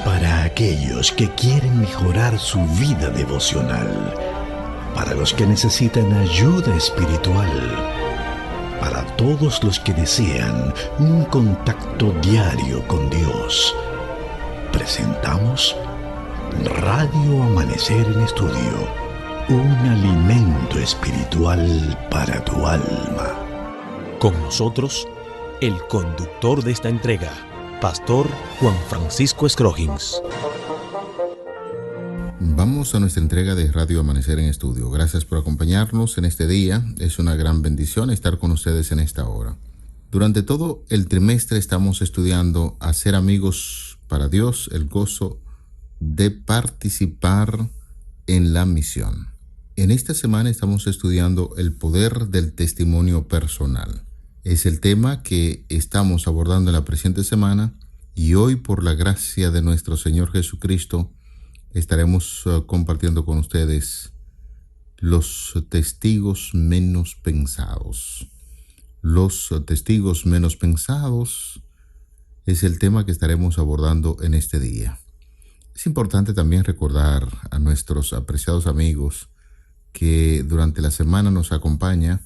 Para aquellos que quieren mejorar su vida devocional, para los que necesitan ayuda espiritual, para todos los que desean un contacto diario con Dios, presentamos Radio Amanecer en Estudio, un alimento espiritual para tu alma. Con nosotros, el conductor de esta entrega, Pastor Juan Francisco Scroggins. Vamos a nuestra entrega de Radio Amanecer en Estudio. Gracias por acompañarnos en este día. Es una gran bendición estar con ustedes en esta hora. Durante todo el trimestre estamos estudiando Hacer amigos para Dios, el gozo de participar en la misión. En esta semana estamos estudiando el poder del testimonio personal. Es el tema que estamos abordando en la presente semana y hoy, por la gracia de nuestro Señor Jesucristo, estaremos compartiendo con ustedes los testigos menos pensados. Los testigos menos pensados es el tema que estaremos abordando en este día. Es importante también recordar a nuestros apreciados amigos que durante la semana nos acompaña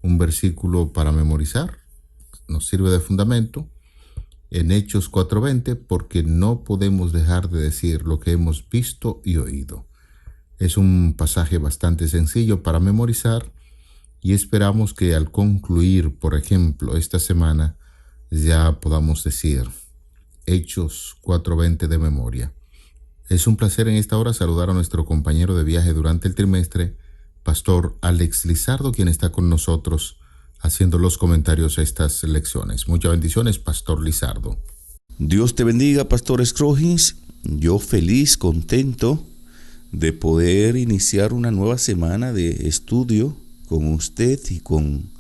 un versículo para memorizar, nos sirve de fundamento, en Hechos 4:20, porque no podemos dejar de decir lo que hemos visto y oído. Es un pasaje bastante sencillo para memorizar y esperamos que al concluir, por ejemplo, esta semana, ya podamos decir Hechos 4:20 de memoria. Es un placer en esta hora saludar a nuestro compañero de viaje durante el trimestre, Pastor Alex Lizardo, quien está con nosotros haciendo los comentarios a estas lecciones. Muchas bendiciones, Pastor Lizardo. Dios te bendiga, Pastor Scroggins. Yo feliz, contento de poder iniciar una nueva semana de estudio con usted y con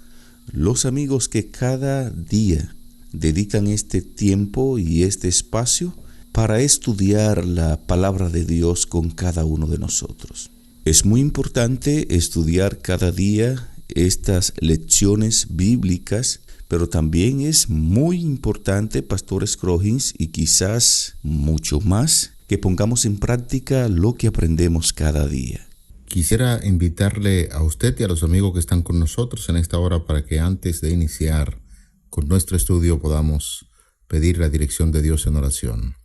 los amigos que cada día dedican este tiempo y este espacio para estudiar la palabra de Dios con cada uno de nosotros. Es muy importante estudiar cada día estas lecciones bíblicas, pero también es muy importante, Pastor Scroggins, y quizás mucho más, que pongamos en práctica lo que aprendemos cada día. Quisiera invitarle a usted y a los amigos que están con nosotros en esta hora para que antes de iniciar con nuestro estudio podamos pedir la dirección de Dios en oración.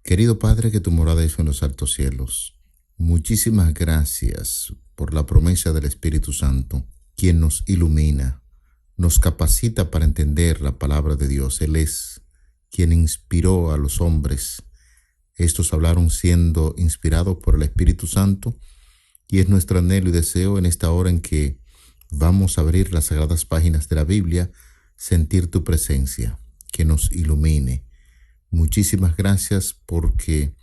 Querido Padre, que tu morada es en los altos cielos, muchísimas gracias por la promesa del Espíritu Santo, quien nos ilumina, nos capacita para entender la palabra de Dios. Él es quien inspiró a los hombres. Estos hablaron siendo inspirados por el Espíritu Santo, y es nuestro anhelo y deseo en esta hora en que vamos a abrir las sagradas páginas de la Biblia, sentir tu presencia, que nos ilumine. Muchísimas gracias porque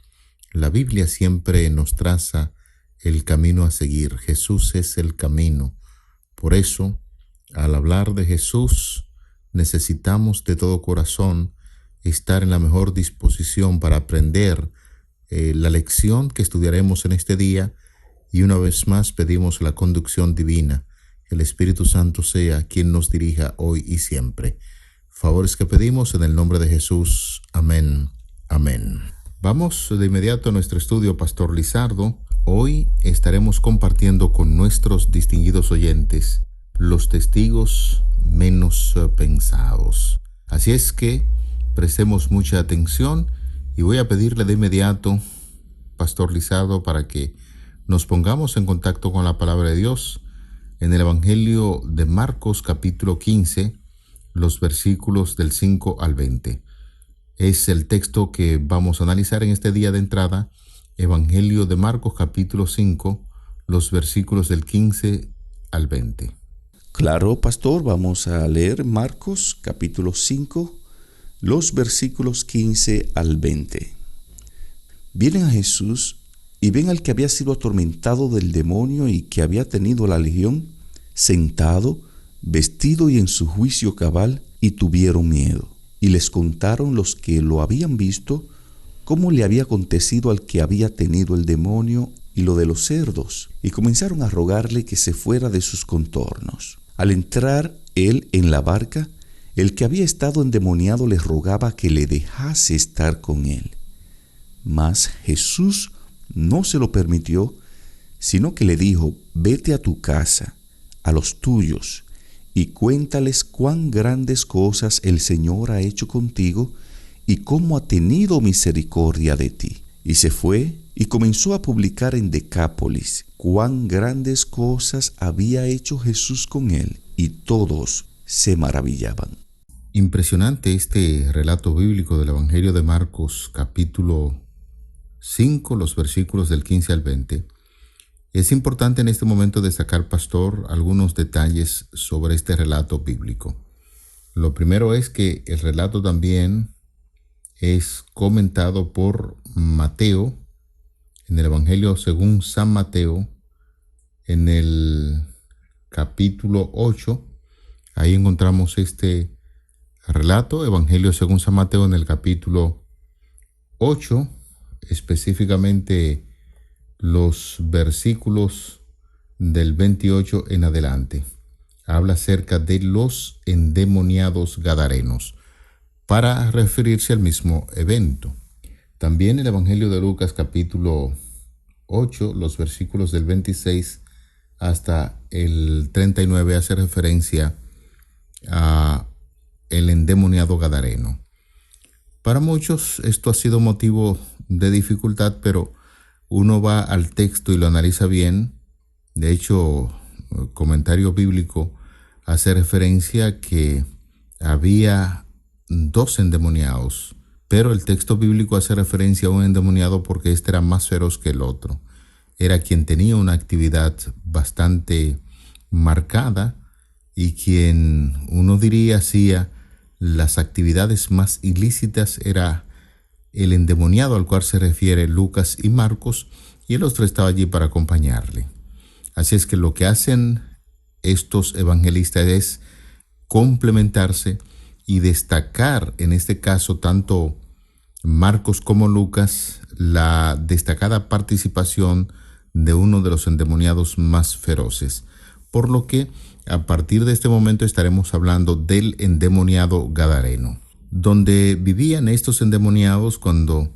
la Biblia siempre nos traza el camino a seguir. Jesús es el camino. Por eso, al hablar de Jesús, necesitamos de todo corazón estar en la mejor disposición para aprender la lección que estudiaremos en este día, y una vez más pedimos la conducción divina. El Espíritu Santo sea quien nos dirija hoy y siempre. Favores que pedimos en el nombre de Jesús. Amén. Amén. Vamos de inmediato a nuestro estudio, Pastor Lizardo. Hoy estaremos compartiendo con nuestros distinguidos oyentes los testigos menos pensados. Así es que prestemos mucha atención y voy a pedirle de inmediato, Pastor Lizardo, para que nos pongamos en contacto con la palabra de Dios en el Evangelio de Marcos, capítulo 15, los versículos del 5 al 20. Es el texto que vamos a analizar en este día de entrada, Evangelio de Marcos, capítulo 5, los versículos del 15 al 20. Claro, Pastor, vamos a leer Marcos, capítulo 5, los versículos 15 al 20. Vienen a Jesús y ven al que había sido atormentado del demonio y que había tenido la legión, sentado, vestido y en su juicio cabal, y tuvieron miedo. Y les contaron los que lo habían visto cómo le había acontecido al que había tenido el demonio y lo de los cerdos, y comenzaron a rogarle que se fuera de sus contornos. Al entrar él en la barca, el que había estado endemoniado le rogaba que le dejase estar con él. Mas Jesús no se lo permitió, sino que le dijo: vete a tu casa, a los tuyos, y cuéntales cuán grandes cosas el Señor ha hecho contigo y cómo ha tenido misericordia de ti. Y se fue y comenzó a publicar en Decápolis cuán grandes cosas había hecho Jesús con él, y todos se maravillaban. Impresionante este relato bíblico del Evangelio de Marcos, capítulo 5, los versículos del 15 al 20. Es importante en este momento destacar, pastor, algunos detalles sobre este relato bíblico. Lo primero es que el relato también es comentado por Mateo en el Evangelio según San Mateo, en el capítulo 8. Ahí encontramos este relato, Evangelio según San Mateo, en el capítulo 8, específicamente los versículos del 28 en adelante. Habla acerca de los endemoniados gadarenos, para referirse al mismo evento. También el Evangelio de Lucas, capítulo 8, los versículos del 26 hasta el 39, hace referencia a el endemoniado gadareno. Para muchos esto ha sido motivo de dificultad, pero uno va al texto y lo analiza bien. De hecho, el comentario bíblico hace referencia a que había 2 endemoniados, pero el texto bíblico hace referencia a un endemoniado porque este era más feroz que el otro. Era quien tenía una actividad bastante marcada y quien, uno diría, hacía las actividades más ilícitas. Era el endemoniado al cual se refiere Lucas y Marcos, y el otro estaba allí para acompañarle. Así es que lo que hacen estos evangelistas es complementarse y destacar, en este caso, tanto Marcos como Lucas, la destacada participación de uno de los endemoniados más feroces. Por lo que a partir de este momento estaremos hablando del endemoniado gadareno, donde vivían estos endemoniados cuando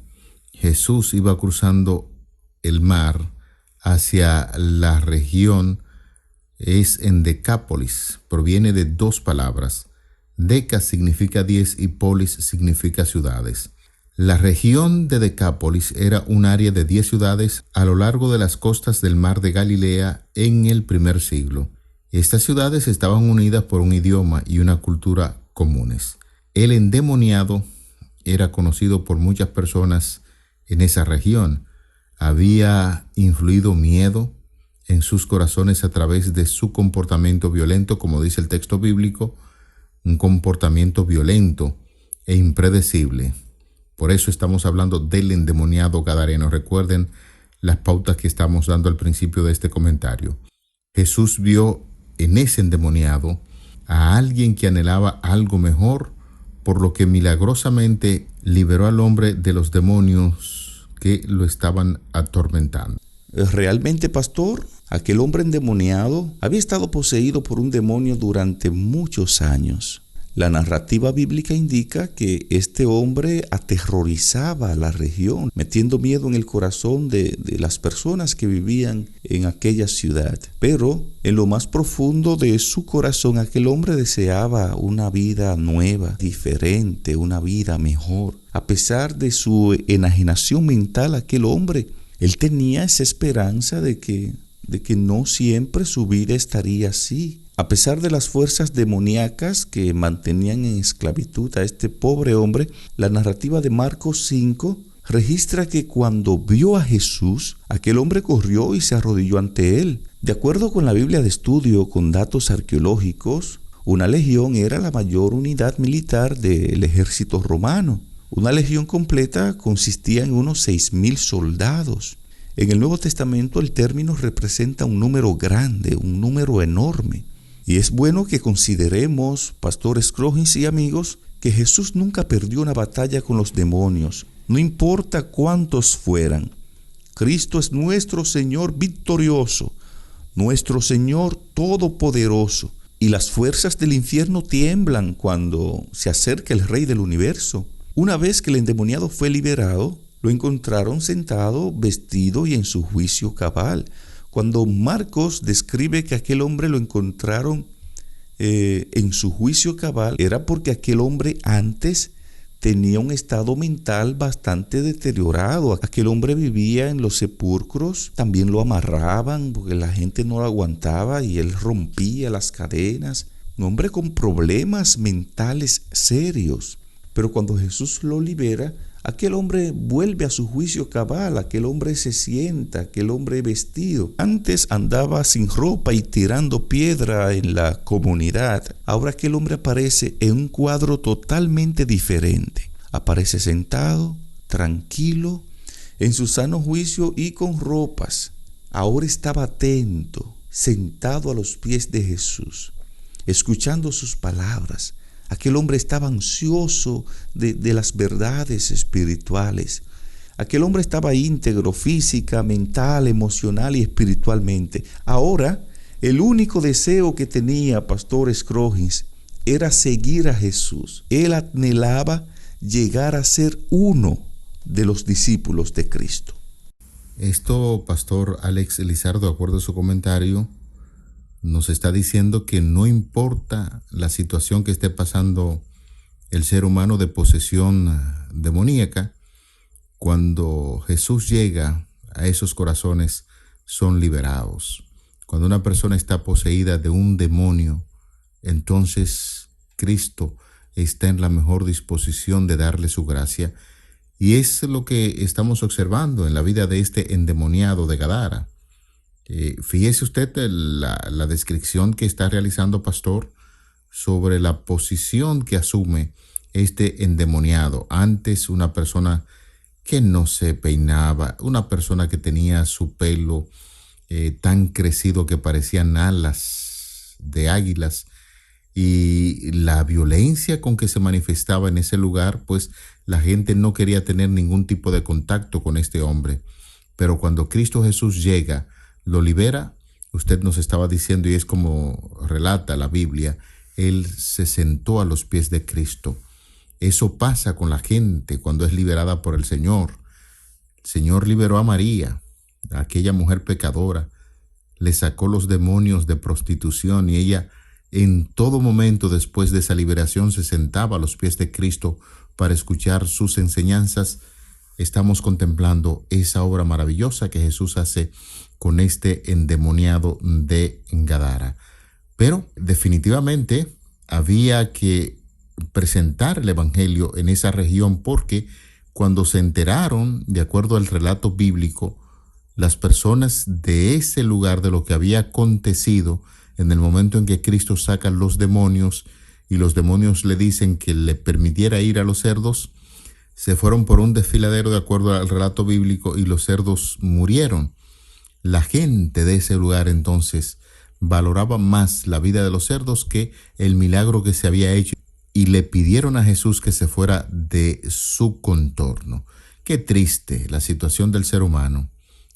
Jesús iba cruzando el mar hacia la región. Es en Decápolis, proviene de 2 palabras. Deca significa 10 y polis significa ciudades. La región de Decápolis era un área de 10 ciudades a lo largo de las costas del mar de Galilea en el primer siglo. Estas ciudades estaban unidas por un idioma y una cultura comunes. El endemoniado era conocido por muchas personas en esa región. Había influido miedo en sus corazones a través de su comportamiento violento, como dice el texto bíblico, un comportamiento violento e impredecible. Por eso estamos hablando del endemoniado gadareno. Recuerden las pautas que estamos dando al principio de este comentario. Jesús vio en ese endemoniado a alguien que anhelaba algo mejor, por lo que milagrosamente liberó al hombre de los demonios que lo estaban atormentando. Realmente, pastor, aquel hombre endemoniado había estado poseído por un demonio durante muchos años. La narrativa bíblica indica que este hombre aterrorizaba a la región, metiendo miedo en el corazón de las personas que vivían en aquella ciudad. Pero en lo más profundo de su corazón, aquel hombre deseaba una vida nueva, diferente, una vida mejor. A pesar de su enajenación mental, aquel hombre, él tenía esa esperanza de que no siempre su vida estaría así. A pesar de las fuerzas demoníacas que mantenían en esclavitud a este pobre hombre, la narrativa de Marcos 5 registra que cuando vio a Jesús, aquel hombre corrió y se arrodilló ante él. De acuerdo con la Biblia de estudio con datos arqueológicos, una legión era la mayor unidad militar del ejército romano. Una legión completa consistía en unos 6,000 soldados. En el Nuevo Testamento el término representa un número grande, un número enorme. Y es bueno que consideremos, pastores Scroggins y amigos, que Jesús nunca perdió una batalla con los demonios, no importa cuántos fueran. Cristo es nuestro Señor victorioso, nuestro Señor todopoderoso, y las fuerzas del infierno tiemblan cuando se acerca el Rey del universo. Una vez que el endemoniado fue liberado, lo encontraron sentado, vestido y en su juicio cabal. Cuando Marcos describe que aquel hombre lo encontraron en su juicio cabal, era porque aquel hombre antes tenía un estado mental bastante deteriorado. Aquel hombre vivía en los sepulcros, también lo amarraban porque la gente no lo aguantaba y él rompía las cadenas. Un hombre con problemas mentales serios. Pero cuando Jesús lo libera, aquel hombre vuelve a su juicio cabal, aquel hombre se sienta, aquel hombre vestido. Antes andaba sin ropa y tirando piedra en la comunidad. Ahora aquel hombre aparece en un cuadro totalmente diferente. Aparece sentado, tranquilo, en su sano juicio y con ropas. Ahora estaba atento, sentado a los pies de Jesús, escuchando sus palabras. Aquel hombre estaba ansioso de las verdades espirituales. Aquel hombre estaba íntegro física, mental, emocional y espiritualmente. Ahora, el único deseo que tenía Pastor Scroggins era seguir a Jesús. Él anhelaba llegar a ser uno de los discípulos de Cristo. Esto, Pastor Alex Lizardo, de acuerdo a su comentario, nos está diciendo que no importa la situación que esté pasando el ser humano de posesión demoníaca, cuando Jesús llega a esos corazones son liberados. Cuando una persona está poseída de un demonio, entonces Cristo está en la mejor disposición de darle su gracia, y es lo que estamos observando en la vida de este endemoniado de Gadara. Fíjese usted la descripción que está realizando Pastor sobre la posición que asume este endemoniado. Antes, una persona que no se peinaba, una persona que tenía su pelo tan crecido que parecían alas de águilas, y la violencia con que se manifestaba en ese lugar, pues la gente no quería tener ningún tipo de contacto con este hombre. Pero cuando Cristo Jesús llega, lo libera, usted nos estaba diciendo, y es como relata la Biblia, él se sentó a los pies de Cristo. Eso pasa con la gente cuando es liberada por el Señor. El Señor liberó a María, a aquella mujer pecadora, le sacó los demonios de prostitución, y ella en todo momento después de esa liberación se sentaba a los pies de Cristo para escuchar sus enseñanzas. Estamos contemplando esa obra maravillosa que Jesús hace con este endemoniado de Gadara. Pero definitivamente había que presentar el evangelio en esa región, porque cuando se enteraron, de acuerdo al relato bíblico, las personas de ese lugar de lo que había acontecido en el momento en que Cristo saca los demonios y los demonios le dicen que le permitiera ir a los cerdos, se fueron por un desfiladero de acuerdo al relato bíblico y los cerdos murieron. La gente de ese lugar entonces valoraba más la vida de los cerdos que el milagro que se había hecho, y le pidieron a Jesús que se fuera de su contorno. Qué triste la situación del ser humano.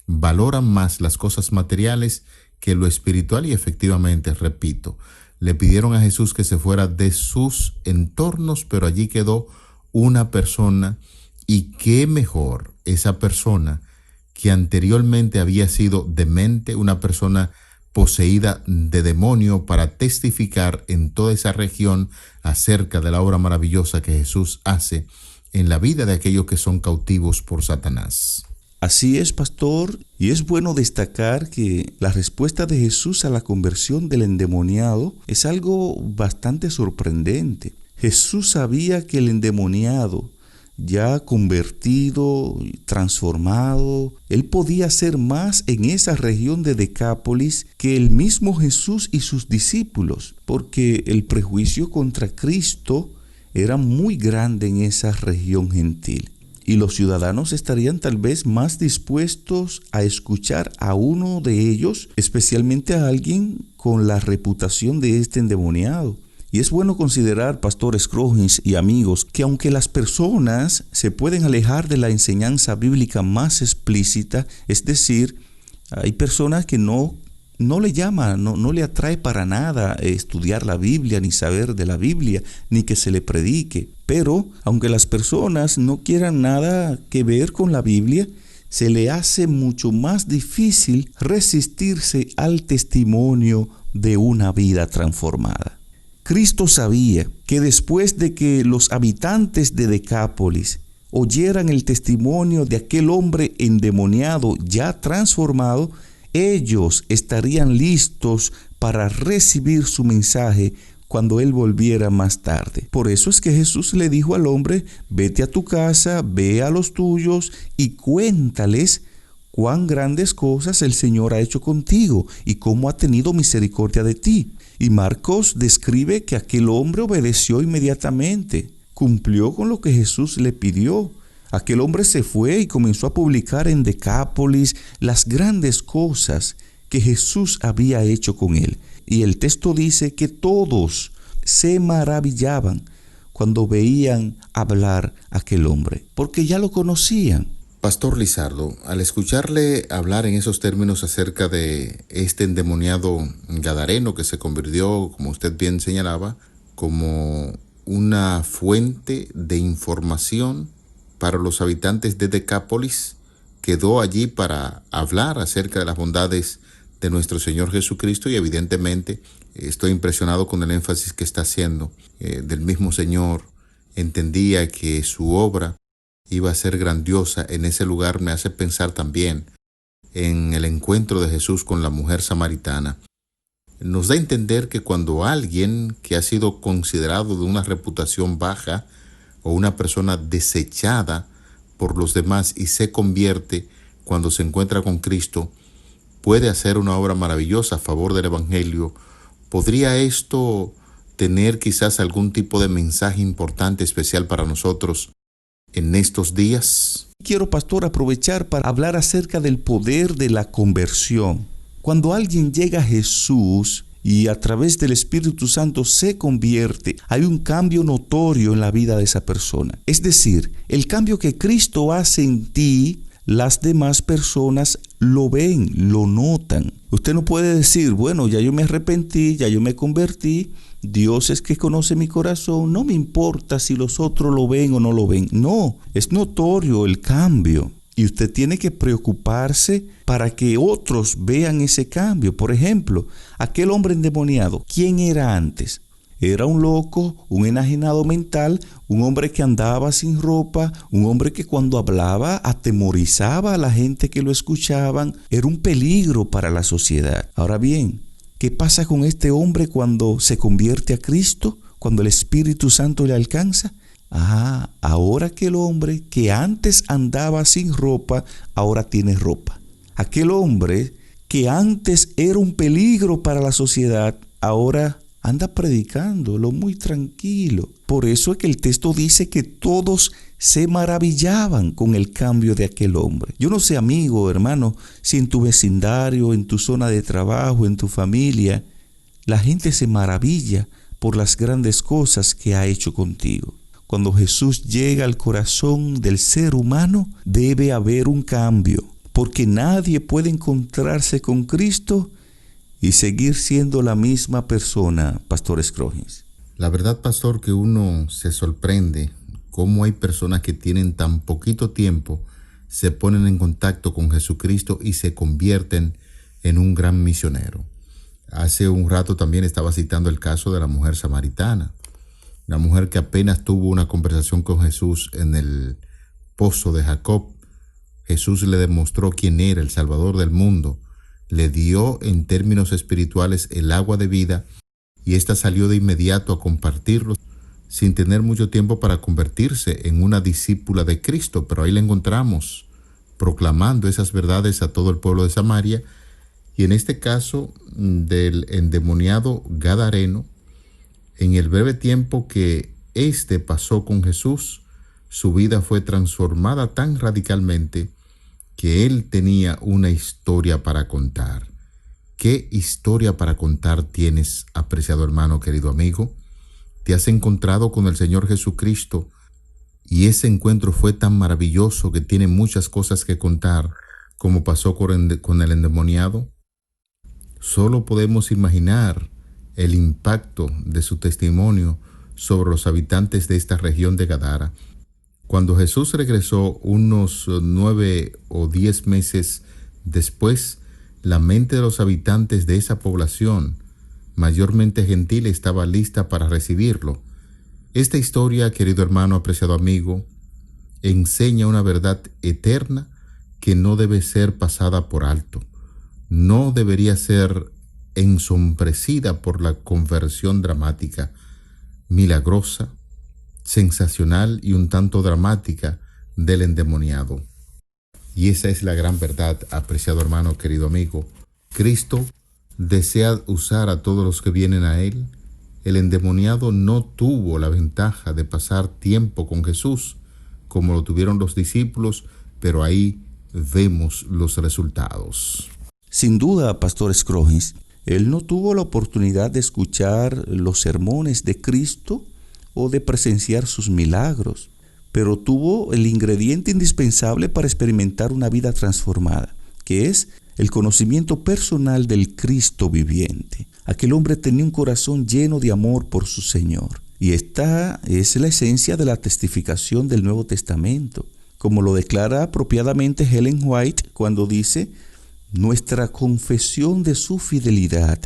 Valoran más las cosas materiales que lo espiritual, y efectivamente, repito, le pidieron a Jesús que se fuera de sus entornos, pero allí quedó una persona, y qué mejor esa persona que anteriormente había sido demente, una persona poseída de demonio, para testificar en toda esa región acerca de la obra maravillosa que Jesús hace en la vida de aquellos que son cautivos por Satanás. Así es, pastor, y es bueno destacar que la respuesta de Jesús a la conversión del endemoniado es algo bastante sorprendente. Jesús sabía que el endemoniado, ya convertido, transformado, él podía hacer más en esa región de Decápolis que el mismo Jesús y sus discípulos, porque el prejuicio contra Cristo era muy grande en esa región gentil. Y los ciudadanos estarían tal vez más dispuestos a escuchar a uno de ellos, especialmente a alguien con la reputación de este endemoniado. Y es bueno considerar, Pastor Scroggins y amigos, que aunque las personas se pueden alejar de la enseñanza bíblica más explícita, es decir, hay personas que no le llama, no le atrae para nada estudiar la Biblia, ni saber de la Biblia, ni que se le predique. Pero, aunque las personas no quieran nada que ver con la Biblia, se le hace mucho más difícil resistirse al testimonio de una vida transformada. Cristo sabía que después de que los habitantes de Decápolis oyeran el testimonio de aquel hombre endemoniado ya transformado, ellos estarían listos para recibir su mensaje cuando él volviera más tarde. Por eso es que Jesús le dijo al hombre: vete a tu casa, ve a los tuyos y cuéntales cuán grandes cosas el Señor ha hecho contigo y cómo ha tenido misericordia de ti. Y Marcos describe que aquel hombre obedeció inmediatamente, cumplió con lo que Jesús le pidió. Aquel hombre se fue y comenzó a publicar en Decápolis las grandes cosas que Jesús había hecho con él. Y el texto dice que todos se maravillaban cuando veían hablar a aquel hombre, porque ya lo conocían. Pastor Lizardo, al escucharle hablar en esos términos acerca de este endemoniado gadareno que se convirtió, como usted bien señalaba, como una fuente de información para los habitantes de Decápolis, quedó allí para hablar acerca de las bondades de nuestro Señor Jesucristo, y evidentemente estoy impresionado con el énfasis que está haciendo del mismo Señor. Entendía que su obra iba a ser grandiosa en ese lugar. Me hace pensar también en el encuentro de Jesús con la mujer samaritana. Nos da a entender que cuando alguien que ha sido considerado de una reputación baja o una persona desechada por los demás y se convierte cuando se encuentra con Cristo, puede hacer una obra maravillosa a favor del Evangelio. ¿Podría esto tener quizás algún tipo de mensaje importante, especial para nosotros en estos días? Quiero, pastor, aprovechar para hablar acerca del poder de la conversión. Cuando alguien llega a Jesús y a través del Espíritu Santo se convierte, hay un cambio notorio en la vida de esa persona. Es decir, el cambio que Cristo hace en ti, las demás personas lo ven, lo notan. Usted no puede decir: bueno, ya yo me arrepentí, ya yo me convertí, Dios es que conoce mi corazón, no me importa si los otros lo ven o no lo ven. No, es notorio el cambio y usted tiene que preocuparse para que otros vean ese cambio. Por ejemplo, aquel hombre endemoniado, ¿quién era antes? Era un loco, un enajenado mental, un hombre que andaba sin ropa, un hombre que cuando hablaba atemorizaba a la gente que lo escuchaban. Era un peligro para la sociedad. Ahora bien, ¿qué pasa con este hombre cuando se convierte a Cristo? Cuando el Espíritu Santo le alcanza. Ahora aquel hombre que antes andaba sin ropa, ahora tiene ropa. Aquel hombre que antes era un peligro para la sociedad, ahora anda predicándolo muy tranquilo. Por eso es que el texto dice que todos se maravillaban con el cambio de aquel hombre. Yo no sé, amigo, hermano, si en tu vecindario, en tu zona de trabajo, en tu familia, la gente se maravilla por las grandes cosas que ha hecho contigo. Cuando Jesús llega al corazón del ser humano, debe haber un cambio, porque nadie puede encontrarse con Cristo y seguir siendo la misma persona, Pastor Scroggins. La verdad, pastor, que uno se sorprende cómo hay personas que tienen tan poquito tiempo, se ponen en contacto con Jesucristo y se convierten en un gran misionero. Hace un rato también estaba citando el caso de la mujer samaritana, la mujer que apenas tuvo una conversación con Jesús en el pozo de Jacob. Jesús le demostró quién era, el Salvador del mundo. Le dio en términos espirituales el agua de vida y ésta salió de inmediato a compartirlo sin tener mucho tiempo para convertirse en una discípula de Cristo. Pero ahí la encontramos proclamando esas verdades a todo el pueblo de Samaria. Y en este caso del endemoniado gadareno, en el breve tiempo que éste pasó con Jesús, su vida fue transformada tan radicalmente que él tenía una historia para contar. ¿Qué historia para contar tienes, apreciado hermano, querido amigo? Te has encontrado con el Señor Jesucristo y ese encuentro fue tan maravilloso que tiene muchas cosas que contar, como pasó con el endemoniado. Solo podemos imaginar el impacto de su testimonio sobre los habitantes de esta región de Gadara. Cuando Jesús regresó unos 9 o 10 meses después, la mente de los habitantes de esa población, mayormente gentil, estaba lista para recibirlo. Esta historia, querido hermano, apreciado amigo, enseña una verdad eterna que no debe ser pasada por alto. No debería ser ensombrecida por la conversión dramática, milagrosa, sensacional y un tanto dramática del endemoniado. Y esa es la gran verdad, apreciado hermano, querido amigo. Cristo desea usar a todos los que vienen a Él. El endemoniado no tuvo la ventaja de pasar tiempo con Jesús, como lo tuvieron los discípulos, pero ahí vemos los resultados. Sin duda, Pastor Scrogins, él no tuvo la oportunidad de escuchar los sermones de Cristo o de presenciar sus milagros, pero tuvo el ingrediente indispensable para experimentar una vida transformada, que es el conocimiento personal del Cristo viviente. Aquel hombre tenía un corazón lleno de amor por su Señor. Y esta es la esencia de la testificación del Nuevo Testamento, como lo declara apropiadamente Ellen White cuando dice: nuestra confesión de su fidelidad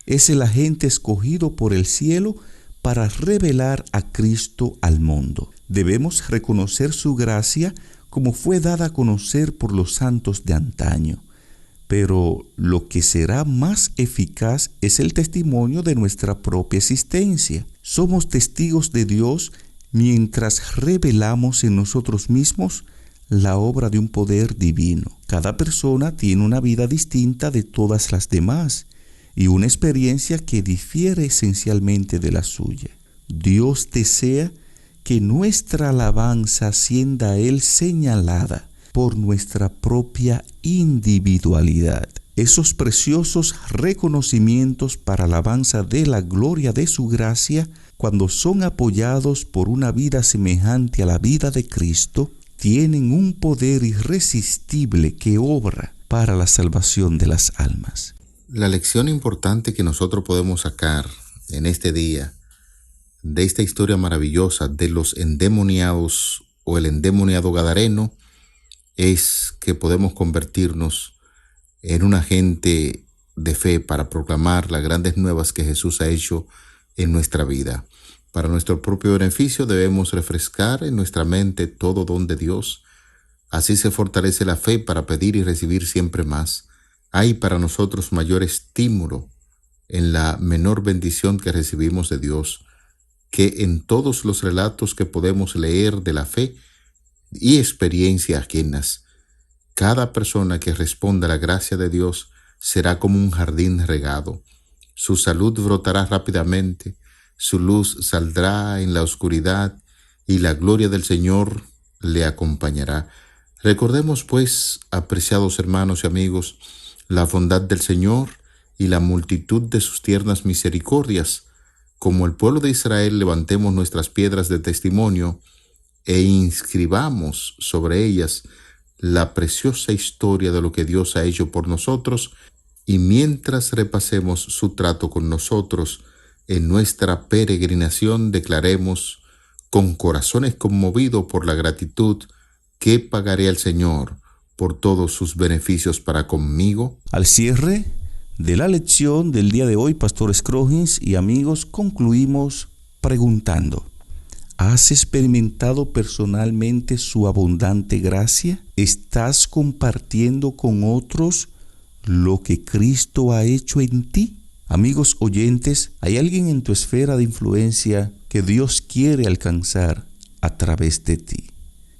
es el agente escogido por el cielo para revelar a Cristo al mundo. Debemos reconocer su gracia como fue dada a conocer por los santos de antaño. Pero lo que será más eficaz es el testimonio de nuestra propia existencia. Somos testigos de Dios mientras revelamos en nosotros mismos la obra de un poder divino. Cada persona tiene una vida distinta de todas las demás y una experiencia que difiere esencialmente de la suya. Dios desea que nuestra alabanza sienda a Él señalada por nuestra propia individualidad. Esos preciosos reconocimientos para alabanza de la gloria de su gracia, cuando son apoyados por una vida semejante a la vida de Cristo, tienen un poder irresistible que obra para la salvación de las almas. La lección importante que nosotros podemos sacar en este día de esta historia maravillosa de los endemoniados o el endemoniado gadareno es que podemos convertirnos en un agente de fe para proclamar las grandes nuevas que Jesús ha hecho en nuestra vida. Para nuestro propio beneficio debemos refrescar en nuestra mente todo don de Dios. Así se fortalece la fe para pedir y recibir siempre más. Hay para nosotros mayor estímulo en la menor bendición que recibimos de Dios que en todos los relatos que podemos leer de la fe y experiencias ajenas. Cada persona que responda a la gracia de Dios será como un jardín regado. Su salud brotará rápidamente, su luz saldrá en la oscuridad y la gloria del Señor le acompañará. Recordemos pues, apreciados hermanos y amigos, la bondad del Señor y la multitud de sus tiernas misericordias. Como el pueblo de Israel, levantemos nuestras piedras de testimonio e inscribamos sobre ellas la preciosa historia de lo que Dios ha hecho por nosotros, y mientras repasemos su trato con nosotros en nuestra peregrinación, declaremos con corazones conmovidos por la gratitud: ¿qué pagaré al Señor por todos sus beneficios para conmigo? Al cierre de la lección del día de hoy, Pastor Scrogins y amigos, concluimos preguntando: ¿has experimentado personalmente su abundante gracia? ¿Estás compartiendo con otros lo que Cristo ha hecho en ti? Amigos oyentes, ¿hay alguien en tu esfera de influencia que Dios quiere alcanzar a través de ti?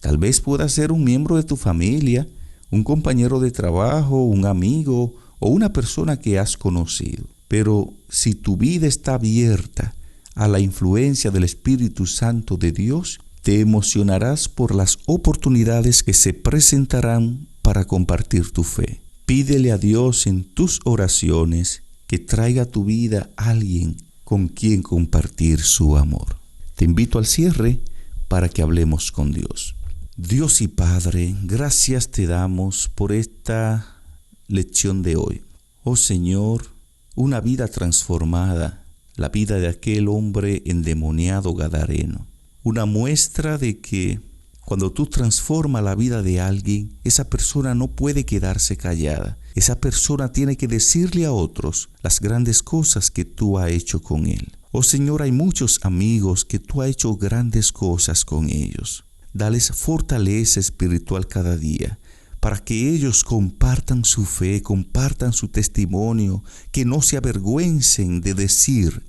Tal vez pueda ser un miembro de tu familia, un compañero de trabajo, un amigo o una persona que has conocido. Pero si tu vida está abierta a la influencia del Espíritu Santo de Dios, te emocionarás por las oportunidades que se presentarán para compartir tu fe. Pídele a Dios en tus oraciones que traiga a tu vida a alguien con quien compartir su amor. Te invito al cierre para que hablemos con Dios. Dios y Padre, gracias te damos por esta lección de hoy. Oh Señor, una vida transformada la vida de aquel hombre endemoniado gadareno. Una muestra de que cuando tú transformas la vida de alguien, esa persona no puede quedarse callada. Esa persona tiene que decirle a otros las grandes cosas que tú has hecho con él. Oh Señor, hay muchos amigos que tú has hecho grandes cosas con ellos. Dales fortaleza espiritual cada día para que ellos compartan su fe, compartan su testimonio, que no se avergüencen de decir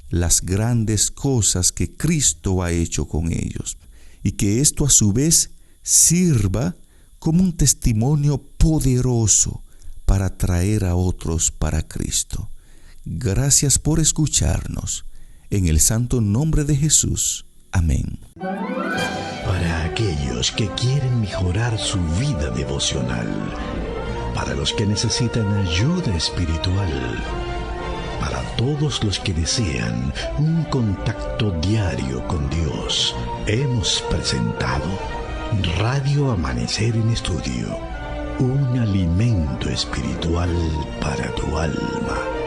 las grandes cosas que Cristo ha hecho con ellos. Y que esto a su vez sirva como un testimonio poderoso para traer a otros para Cristo. Gracias por escucharnos. En el santo nombre de Jesús. Amén. Para aquellos que quieren mejorar su vida devocional, para los que necesitan ayuda espiritual, para todos los que desean un contacto diario con Dios, hemos presentado Radio Amanecer en Estudio, un alimento espiritual para tu alma.